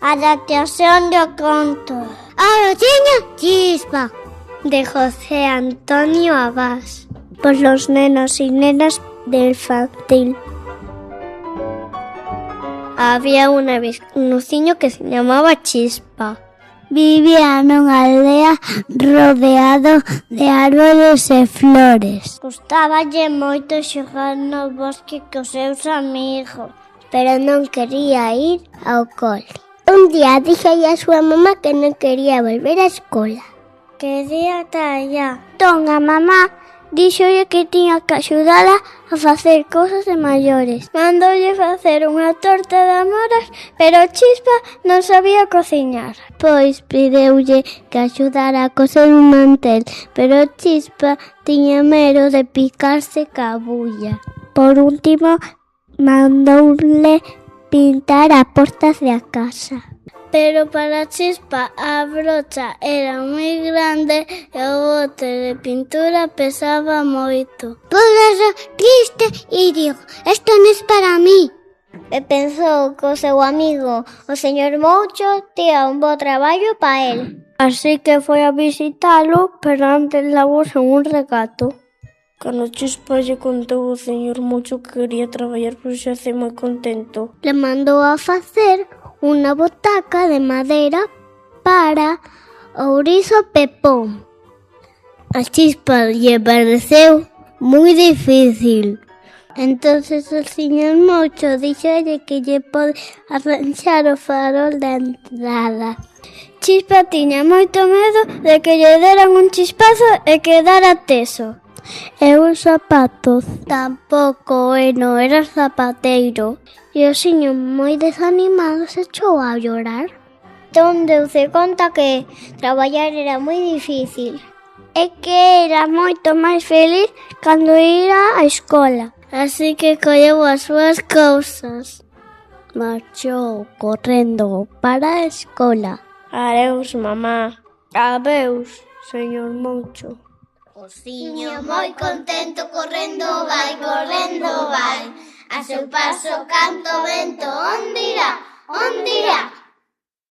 Adaptación do conto A veciña Chispa, de José Antonio Abás, por los nenos y nenas del infantil. Había una vez un ociño que se llamaba Chispa. Vivía nunha aldea rodeado de árbores e flores. Gustáballe moito xogar no bosque cos seus amigos, pero non quería ir ao cole. Un día dixelle a súa mamá que non quería volver á escola. Quería tallar. Entón a mamá díxolle que tiña que axudala a facer cousas de maiores. Mandoulle facer unha torta de amoras, pero Chispa non sabía cociñar. Pois pideulle que axudara a coser un mantel, pero Chispa tiña medo de picarse ca agulla. Por último, mandoulle pintar as portas da casa. Pero para Chispa a brocha era moi grande e o bote de pintura pesaba moito. Por eso triste e digo, isto non é para mí. E pensou que o seu amigo, o señor Moucho, tía un bo traballo pa el. Así que foi a visitalo, pero antes lavouse un regato. Cando Chispa lle contou ao señor Moucho que quería traballar, pois xa foi moi contento. Le mandou a facer unha butaca de madeira para ourizo Pepón. A Chispa lle pareceu moi difícil. Entonces o señor Moucho dixolle que lle pode arranxar o farol da entrada. Chispa tiña moito medo de que lle deran un chispazo e quedara teso. E os zapatos tampouco, non era zapateiro. E o xiño moi desanimado se echou a llorar. Entón deuse conta que traballar era moi difícil e que era moito máis feliz cando ira á escola. Así que colleu as súas cousas. Marchou correndo para a escola. Adeus, mamá. Adeus, señor Moucho. Ociño moi contento correndo vai. A seu paso canto vento, onde irá?